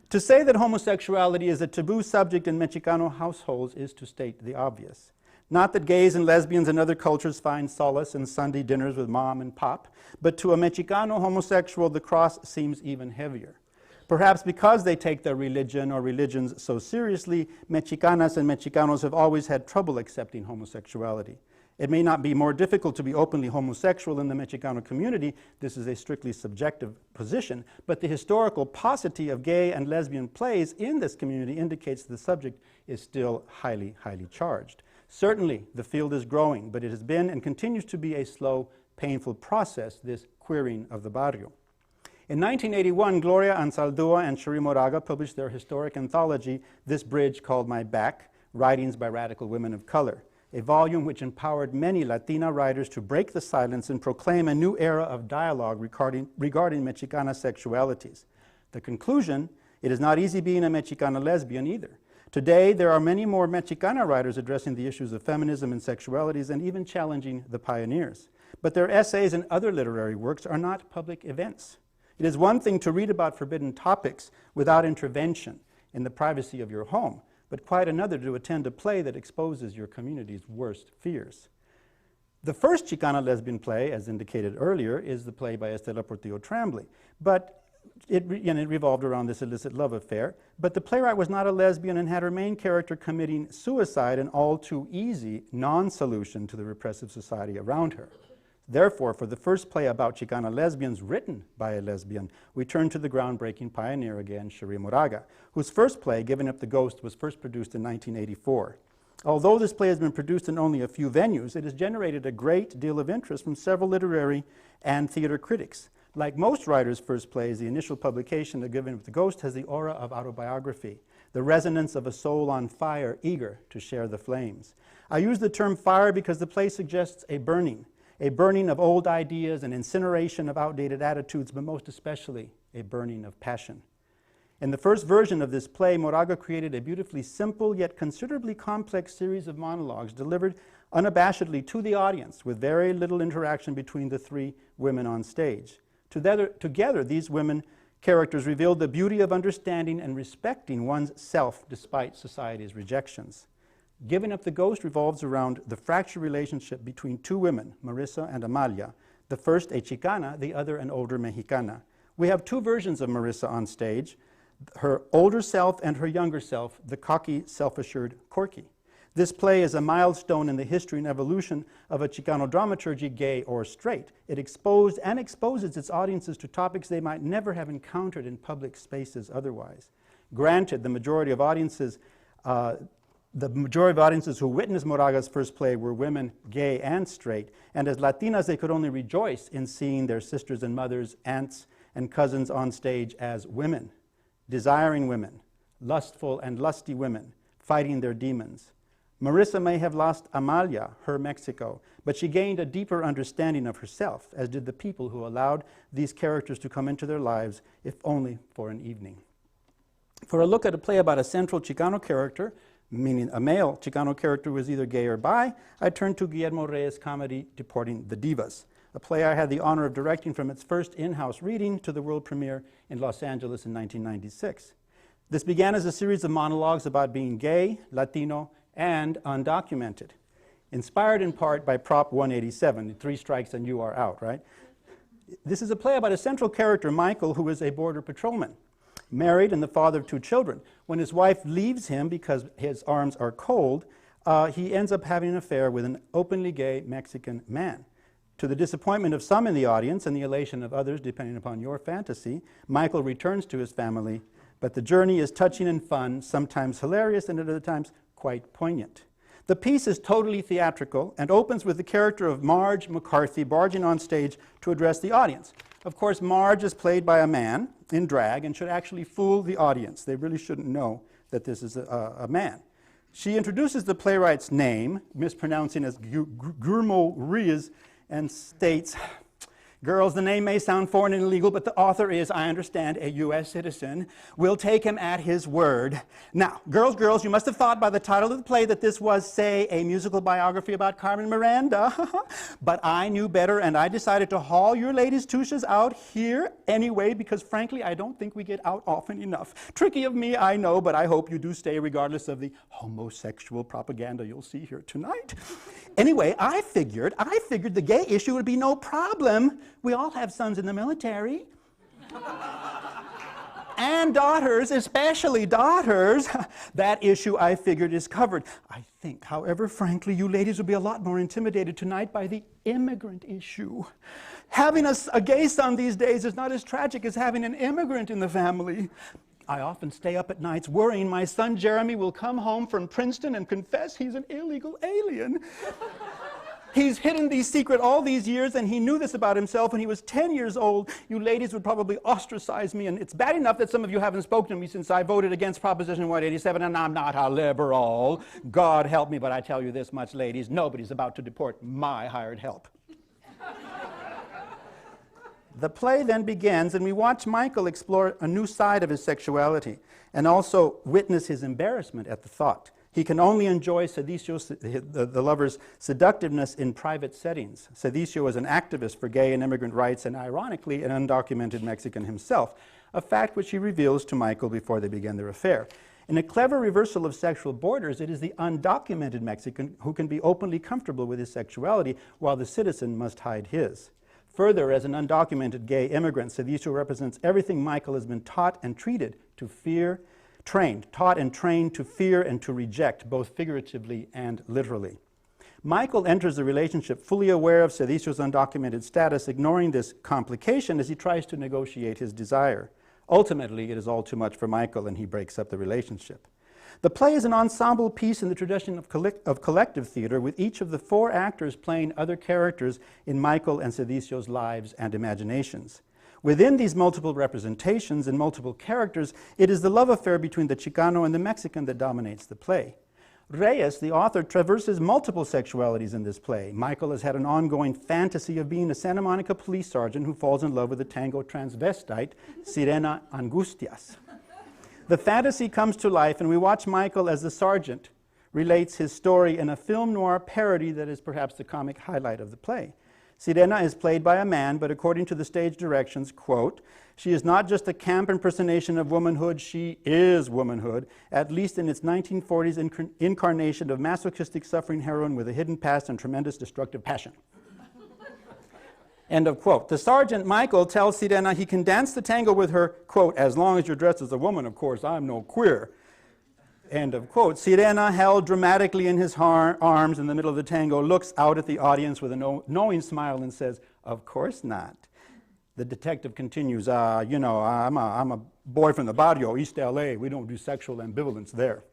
To say that homosexuality is a taboo subject in Mexicano households is to state the obvious. Not that gays and lesbians in other cultures find solace in Sunday dinners with mom and pop, but to a Mexicano homosexual, the cross seems even heavier. Perhaps because they take their religion or religions so seriously, Mexicanas and Mexicanos have always had trouble accepting homosexuality. It may not be more difficult to be openly homosexual in the Mexicano community. This is a strictly subjective position, but the historical paucity of gay and lesbian plays in this community indicates the subject is still highly, highly charged. Certainly, the field is growing, but it has been and continues to be a slow, painful process, this queering of the barrio. In 1981, Gloria Anzaldúa and Sheen Moraga published their historic anthology, This Bridge Called My Back, Writings by Radical Women of Color, a volume which empowered many Latina writers to break the silence and proclaim a new era of dialogue regarding Mexicana sexualities. The conclusion: it is not easy being a Mexicana lesbian either. Today, there are many more Mexicana writers addressing the issues of feminism and sexualities and even challenging the pioneers. But their essays and other literary works are not public events. It is one thing to read about forbidden topics without intervention in the privacy of your home, but quite another to attend a play that exposes your community's worst fears. The first Chicana lesbian play, as indicated earlier, is the play by Estela Portillo Tremblay, but it revolved around this illicit love affair. But the playwright was not a lesbian and had her main character committing suicide, an all too easy non-solution to the repressive society around her. Therefore, for the first play about Chicana lesbians written by a lesbian, we turn to the groundbreaking pioneer again, Sheen Moraga, whose first play, Giving Up the Ghost, was first produced in 1984. Although this play has been produced in only a few venues, it has generated a great deal of interest from several literary and theater critics. Like most writers' first plays, the initial publication of Giving Up the Ghost has the aura of autobiography, the resonance of a soul on fire, eager to share the flames. I use the term fire because the play suggests a burning of old ideas, an incineration of outdated attitudes, but most especially a burning of passion. In the first version of this play, Moraga created a beautifully simple yet considerably complex series of monologues delivered unabashedly to the audience with very little interaction between the three women on stage. Together, these women characters revealed the beauty of understanding and respecting one's self despite society's rejections. Giving Up the Ghost revolves around the fractured relationship between two women, Marissa and Amalia, the first a Chicana, the other an older Mexicana. We have two versions of Marissa on stage, her older self and her younger self, the cocky, self-assured Corky. This play is a milestone in the history and evolution of a Chicano dramaturgy, gay or straight. It exposed and exposes its audiences to topics they might never have encountered in public spaces otherwise. Granted, the majority of audiences who witnessed Moraga's first play were women, gay and straight, and as Latinas they could only rejoice in seeing their sisters and mothers, aunts and cousins on stage as women, desiring women, lustful and lusty women, fighting their demons. Marissa may have lost Amalia, her Mexico, but she gained a deeper understanding of herself, as did the people who allowed these characters to come into their lives, if only for an evening. For a look at a play about a central Chicano character, meaning a male Chicano character who is either gay or bi, I turned to Guillermo Reyes' comedy, Deporting the Divas, a play I had the honor of directing from its first in-house reading to the world premiere in Los Angeles in 1996. This began as a series of monologues about being gay, Latino, and undocumented, inspired in part by Prop 187, 3 strikes and you are out, right? This is a play about a central character, Michael, who is a border patrolman, married and the father of 2 children. When his wife leaves him because his arms are cold, he ends up having an affair with an openly gay Mexican man. To the disappointment of some in the audience and the elation of others, depending upon your fantasy, Michael returns to his family, but the journey is touching and fun, sometimes hilarious and at other times quite poignant. The piece is totally theatrical and opens with the character of Marge McCarthy barging on stage to address the audience. Of course, Marge is played by a man in drag and should actually fool the audience. They really shouldn't know that this is a man. She introduces the playwright's name, mispronouncing as Guillermo Reyes, and states, "Girls, the name may sound foreign and illegal, but the author is, I understand, a U.S. citizen. We'll take him at his word. Now, girls, you must have thought by the title of the play that this was, say, a musical biography about Carmen Miranda. But I knew better, and I decided to haul your ladies' tuches out here anyway, because frankly, I don't think we get out often enough. Tricky of me, I know, but I hope you do stay regardless of the homosexual propaganda you'll see here tonight. Anyway, I figured the gay issue would be no problem. We all have sons in the military. And daughters, especially daughters. That issue, I figured, is covered. I think, however, frankly, you ladies will be a lot more intimidated tonight by the immigrant issue. Having a gay son these days is not as tragic as having an immigrant in the family. I often stay up at nights worrying my son Jeremy will come home from Princeton and confess he's an illegal alien. He's hidden the secret all these years, and he knew this about himself when he was 10 years old. You ladies would probably ostracize me, and it's bad enough that some of you haven't spoken to me since I voted against Proposition 187, and I'm not a liberal. God help me, but I tell you this much, ladies, nobody's about to deport my hired help. The play then begins, and we watch Michael explore a new side of his sexuality and also witness his embarrassment at the thought. He can only enjoy the lover's seductiveness in private settings. Sedicio is an activist for gay and immigrant rights and, ironically, an undocumented Mexican himself, a fact which he reveals to Michael before they begin their affair. In a clever reversal of sexual borders, it is the undocumented Mexican who can be openly comfortable with his sexuality, while the citizen must hide his. Further, as an undocumented gay immigrant, Sedicio represents everything Michael has been taught and trained to fear and to reject, both figuratively and literally. Michael enters the relationship fully aware of Sedicio's undocumented status, ignoring this complication as he tries to negotiate his desire. Ultimately, it is all too much for Michael, and he breaks up the relationship. The play is an ensemble piece in the tradition of collective theater, with each of the four actors playing other characters in Michael and Sedicio's lives and imaginations. Within these multiple representations and multiple characters, it is the love affair between the Chicano and the Mexican that dominates the play. Reyes, the author, traverses multiple sexualities in this play. Michael has had an ongoing fantasy of being a Santa Monica police sergeant who falls in love with a tango transvestite, Sirena Angustias. The fantasy comes to life, and we watch Michael as the sergeant relates his story in a film noir parody that is perhaps the comic highlight of the play. Sirena is played by a man, but according to the stage directions, quote, "She is not just a camp impersonation of womanhood, she is womanhood, at least in its 1940s incarnation of masochistic suffering heroine with a hidden past and tremendous destructive passion." End of quote. The sergeant, Michael, tells Sirena he can dance the tango with her, quote, "as long as you're dressed as a woman, of course, I'm no queer." End of quote. Sirena, held dramatically in his arms in the middle of the tango, looks out at the audience with a knowing smile and says, "Of course not." The detective continues, I'm a boy from the barrio, East LA. We don't do sexual ambivalence there.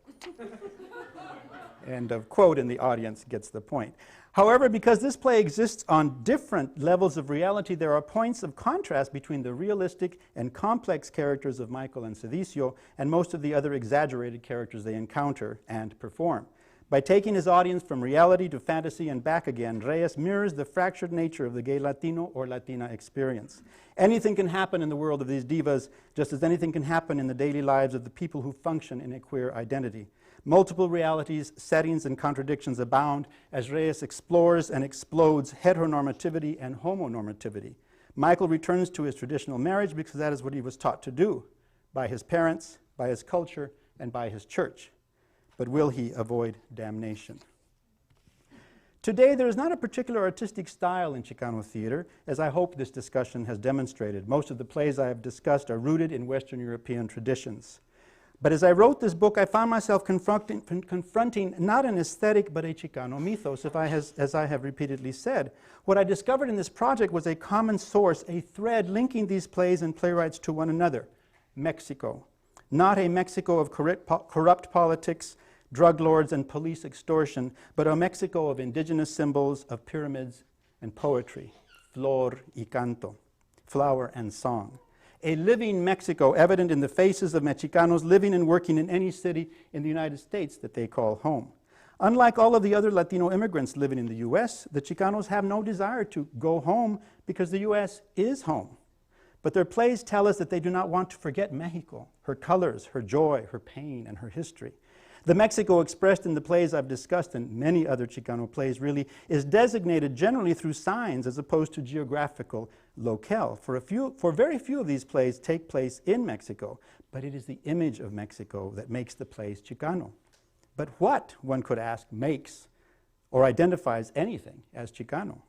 End of quote, and the audience gets the point. However, because this play exists on different levels of reality, there are points of contrast between the realistic and complex characters of Michael and Sedicio and most of the other exaggerated characters they encounter and perform. By taking his audience from reality to fantasy and back again, Reyes mirrors the fractured nature of the gay Latino or Latina experience. Anything can happen in the world of these divas, just as anything can happen in the daily lives of the people who function in a queer identity. Multiple realities, settings, and contradictions abound as Reyes explores and explodes heteronormativity and homonormativity. Michael returns to his traditional marriage because that is what he was taught to do by his parents, by his culture, and by his church. But will he avoid damnation? Today, there is not a particular artistic style in Chicano theater, as I hope this discussion has demonstrated. Most of the plays I have discussed are rooted in Western European traditions. But as I wrote this book, I found myself confronting not an aesthetic, but a Chicano mythos, as I have repeatedly said. What I discovered in this project was a common source, a thread linking these plays and playwrights to one another: Mexico. Not a Mexico of corrupt politics, drug lords, and police extortion, but a Mexico of indigenous symbols, of pyramids and poetry, flor y canto, flower and song. A living Mexico evident in the faces of Mexicanos living and working in any city in the United States that they call home. Unlike all of the other Latino immigrants living in the U.S., the Chicanos have no desire to go home because the U.S. is home. But their plays tell us that they do not want to forget Mexico, her colors, her joy, her pain, and her history. The Mexico expressed in the plays I've discussed, and many other Chicano plays really, is designated generally through signs as opposed to geographical locale. For very few of these plays take place in Mexico, but it is the image of Mexico that makes the plays Chicano. But what, one could ask, makes or identifies anything as Chicano?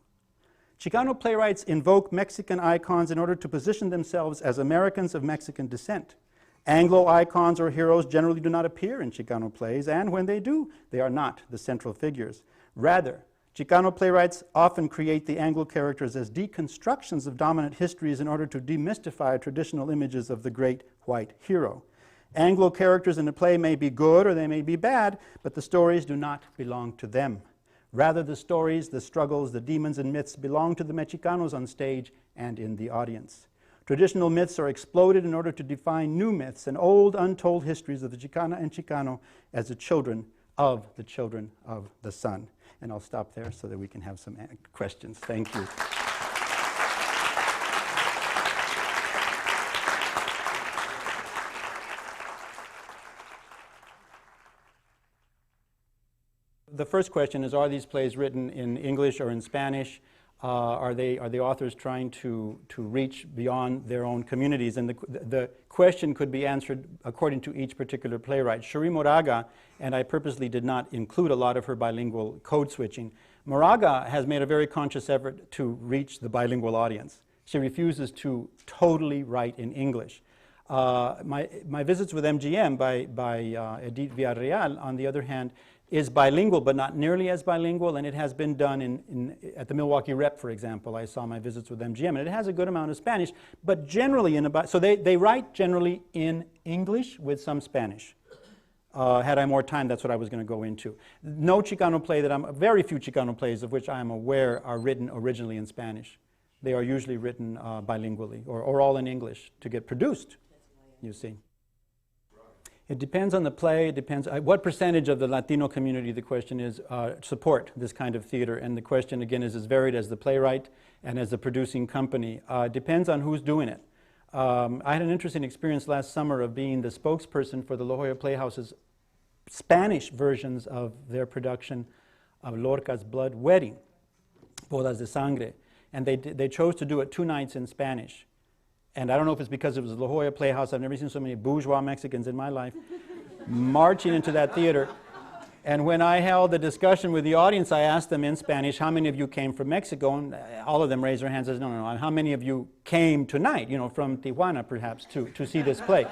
Chicano playwrights invoke Mexican icons in order to position themselves as Americans of Mexican descent. Anglo icons or heroes generally do not appear in Chicano plays, and when they do, they are not the central figures. Rather, Chicano playwrights often create the Anglo characters as deconstructions of dominant histories in order to demystify traditional images of the great white hero. Anglo characters in a play may be good or they may be bad, but the stories do not belong to them. Rather, the stories, the struggles, the demons and myths belong to the Mexicanos on stage and in the audience. Traditional myths are exploded in order to define new myths and old untold histories of the Chicana and Chicano as the children of the sun. And I'll stop there so that we can have some questions. Thank you. The first question is, are these plays written in English or in Spanish? Are the authors trying to reach beyond their own communities? And the question could be answered according to each particular playwright. Sheen Moraga, and I purposely did not include a lot of her bilingual code switching, Moraga has made a very conscious effort to reach the bilingual audience. She refuses to totally write in English. My Visits with MGM by Edith Villarreal, on the other hand, is bilingual, but not nearly as bilingual, and it has been done at the Milwaukee Rep, for example. I saw My Visits with MGM, and it has a good amount of Spanish, but generally so they write generally in English with some Spanish. Had I more time, that's what I was going to go into. No Chicano play very few Chicano plays of which I am aware are written originally in Spanish. They are usually written bilingually, or all in English to get produced, you see. It depends on the play. It depends what percentage of the Latino community, the question is, support this kind of theater. And the question, again, is as varied as the playwright and as the producing company. It depends on who's doing it. I had an interesting experience last summer of being the spokesperson for the Jolla Playhouse's Spanish versions of their production of Lorca's Blood Wedding, Bodas de Sangre. And they chose to do it 2 nights in Spanish. And I don't know if it's because it was the La Jolla Playhouse. I've never seen so many bourgeois Mexicans in my life marching into that theater. And when I held the discussion with the audience, I asked them in Spanish, how many of you came from Mexico? And all of them raised their hands and said, no. How many of you came tonight, from Tijuana perhaps, to see this play?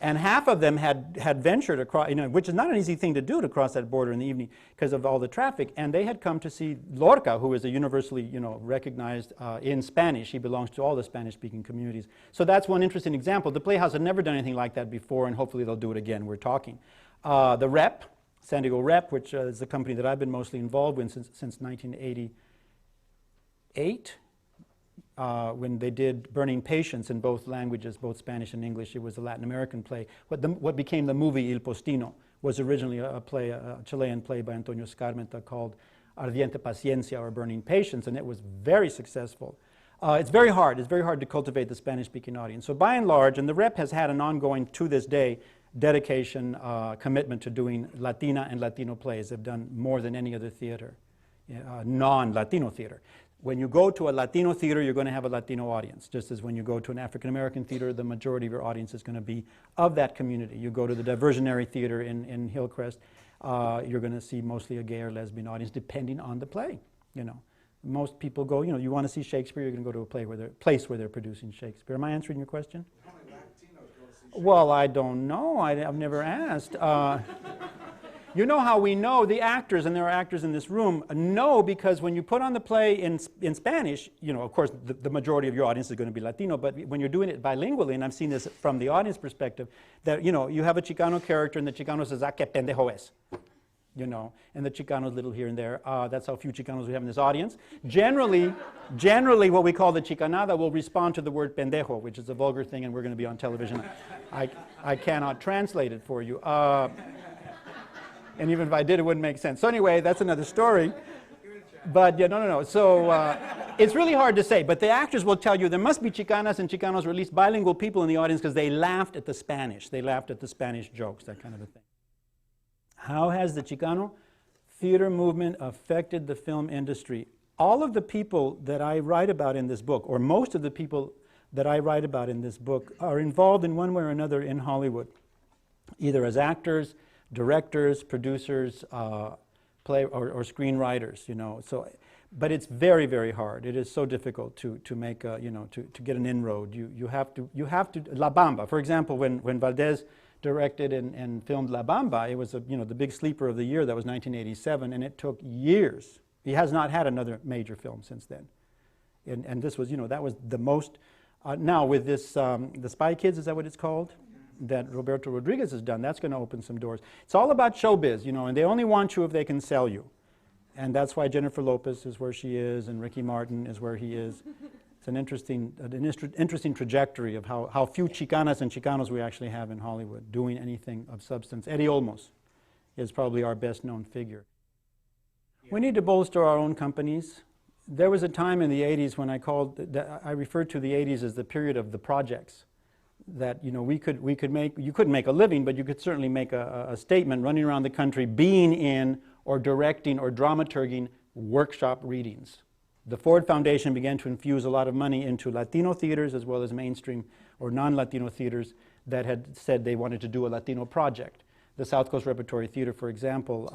And half of them had ventured across, which is not an easy thing to do, to cross that border in the evening because of all the traffic. And they had come to see Lorca, who is a universally, recognized in Spanish. He belongs to all the Spanish-speaking communities. So that's one interesting example. The Playhouse had never done anything like that before, and hopefully they'll do it again. We're talking. The Rep, San Diego Rep, which is the company that I've been mostly involved with since 1988. When they did Burning Patience in both languages, both Spanish and English. It was a Latin American play. What became the movie Il Postino was originally a Chilean play by Antonio Scarmenta called Ardiente Paciencia, or Burning Patience, and it was very successful. It's very hard to cultivate the Spanish-speaking audience. So by and large, and the Rep has had an ongoing, to this day, dedication, commitment to doing Latina and Latino plays. They've done more than any other theater, non-Latino theater. When you go to a Latino theater, you're going to have a Latino audience, just as when you go to an African-American theater, the majority of your audience is going to be of that community. You go to the Diversionary Theater in Hillcrest, you're going to see mostly a gay or lesbian audience, depending on the play. Most people go, you want to see Shakespeare, you're going to go to a place where they're producing Shakespeare. Am I answering your question? How many Latinos go to see Well, I don't know. I've never asked. You know how we know, the actors, and there are actors in this room, know because when you put on the play in Spanish, you know, of course, the majority of your audience is going to be Latino, but when you're doing it bilingually, and I've seen this from the audience perspective, that, you know, you have a Chicano character and the Chicano says, "Ah, que pendejo es." You know, and the Chicano's little here and there. That's how few Chicanos we have in this audience. Generally, what we call the Chicanada will respond to the word pendejo, which is a vulgar thing, and we're going to be on television. I cannot translate it for you. And even if I did, it wouldn't make sense. So anyway, that's another story. But yeah, no. So it's really hard to say. But the actors will tell you there must be Chicanas and Chicanos, or at least bilingual people in the audience, because they laughed at the Spanish. They laughed at the Spanish jokes, that kind of a thing. How has the Chicano theater movement affected the film industry? All of the people that I write about in this book, or most of the people that I write about in this book, are involved in one way or another in Hollywood, either as actors, directors, producers, or screenwriters, you know. So, but it's very, very hard. It is so difficult to make a, you know, to get an inroad. You have to La Bamba, for example, when Valdez directed and filmed La Bamba, it was you know, the big sleeper of the year. That was 1987, and it took years. He has not had another major film since then. And this was, you know, that was the most. Now with this, the Spy Kids, is that what it's called? That Roberto Rodriguez has done, that's going to open some doors. It's all about showbiz, you know, and they only want you if they can sell you. And that's why Jennifer Lopez is where she is, and Ricky Martin is where he is. It's an interesting trajectory of how few Chicanas and Chicanos we actually have in Hollywood doing anything of substance. Eddie Olmos is probably our best known figure. We need to bolster our own companies. There was a time in the 80s when I referred to the 80s as the period of the projects. That, you know, you couldn't make a living, but you could certainly make a statement running around the country, being in or directing or dramaturging workshop readings. The Ford Foundation began to infuse a lot of money into Latino theaters as well as mainstream or non-Latino theaters that had said they wanted to do a Latino project. The South Coast Repertory Theater, for example,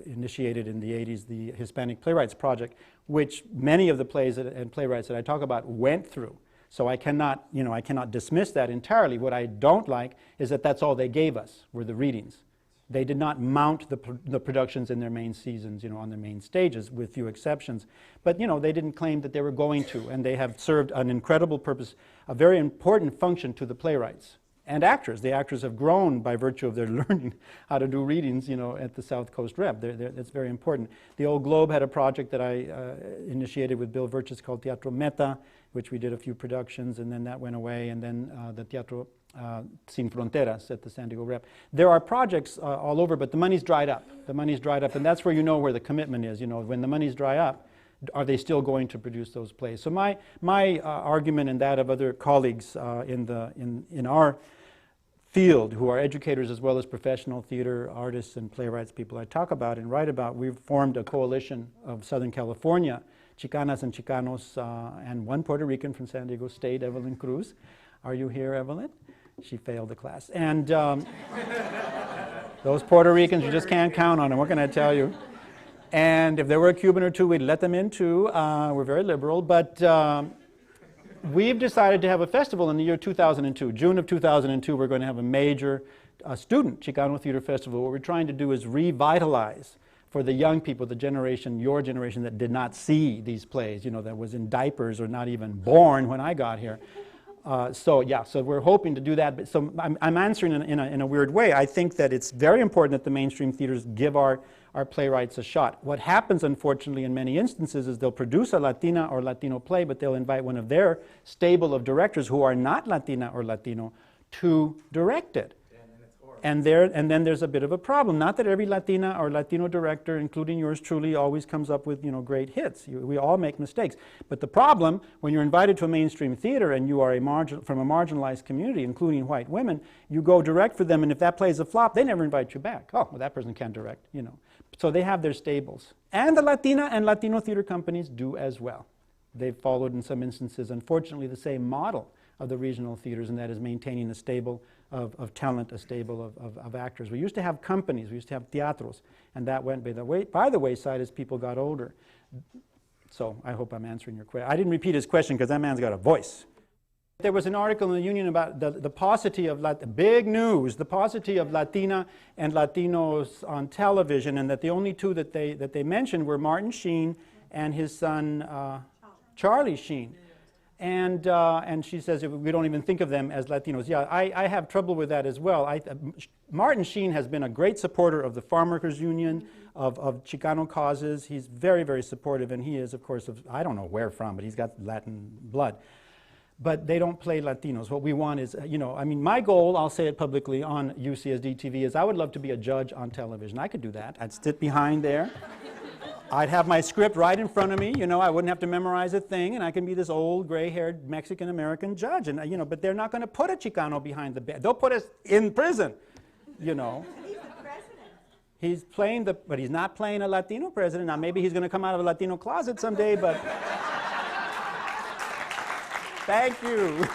initiated in the 80s the Hispanic Playwrights Project, which many of the plays and playwrights that I talk about went through. So I cannot dismiss that entirely. What I don't like is that that's all they gave us, were the readings. They did not mount the productions in their main seasons, you know, on their main stages, with few exceptions. But, you know, they didn't claim that they were going to, and they have served an incredible purpose, a very important function to the playwrights and actors. The actors have grown by virtue of their learning how to do readings, you know, at the South Coast Rep. That's very important. The Old Globe had a project that I initiated with Bill Virches called Teatro Meta, which we did a few productions, and then that went away, and then the Teatro Sin Fronteras at the San Diego Rep. There are projects all over, but the money's dried up. The money's dried up, and that's where you know where the commitment is. You know, when the money's dry up, are they still going to produce those plays? So my argument and that of other colleagues in our field, who are educators as well as professional theater artists and playwrights, people I talk about and write about, we've formed a coalition of Southern California, Chicanas and Chicanos, and one Puerto Rican from San Diego State, Evelyn Cruz. Are you here, Evelyn? She failed the class. And those Puerto Ricans, you just can't count on them. What can I tell you? And if there were a Cuban or two, we'd let them in too. We're very liberal. But we've decided to have a festival in the year 2002. June of 2002, we're going to have a major student Chicano Theater Festival. What we're trying to do is revitalize for the young people, the generation, your generation, that did not see these plays, you know, that was in diapers or not even born when I got here. So we're hoping to do that. But so I'm answering in a weird way. I think that it's very important that the mainstream theaters give our playwrights a shot. What happens, unfortunately, in many instances is they'll produce a Latina or Latino play, but they'll invite one of their stable of directors who are not Latina or Latino to direct it. And then there's a bit of a problem. Not that every Latina or Latino director, including yours truly, always comes up with, you know, great hits. We all make mistakes. But the problem, when you're invited to a mainstream theater and you are from a marginalized community, including white women, you go direct for them, and if that plays a flop, they never invite you back. Oh, well, that person can't direct, you know. So they have their stables. And the Latina and Latino theater companies do as well. They've followed, in some instances, unfortunately, the same model of the regional theaters, and that is maintaining a stable of talent, a stable of actors. We used to have companies, we used to have teatros, and that went by the wayside as people got older. So I hope I'm answering your question. I didn't repeat his question because that man's got a voice. There was an article in the Union about the paucity of, big news, the paucity of Latina and Latinos on television, and that the only two that they mentioned were Martin Sheen and his son Charlie Sheen. And she says we don't even think of them as Latinos. Yeah, I have trouble with that as well. Martin Sheen has been a great supporter of the Farm Workers Union, of Chicano causes. He's very, very supportive, and he is, of course, I don't know where from, but he's got Latin blood. But they don't play Latinos. What we want is, I mean, my goal, I'll say it publicly on UCSD TV, is I would love to be a judge on television. I could do that. I'd sit behind there. I'd have my script right in front of me, I wouldn't have to memorize a thing, and I can be this old, gray-haired Mexican-American judge. And, but they're not going to put a Chicano behind the bed. They'll put us in prison, He's the president. He's playing but he's not playing a Latino president. Now, maybe he's going to come out of a Latino closet someday, but... Thank you.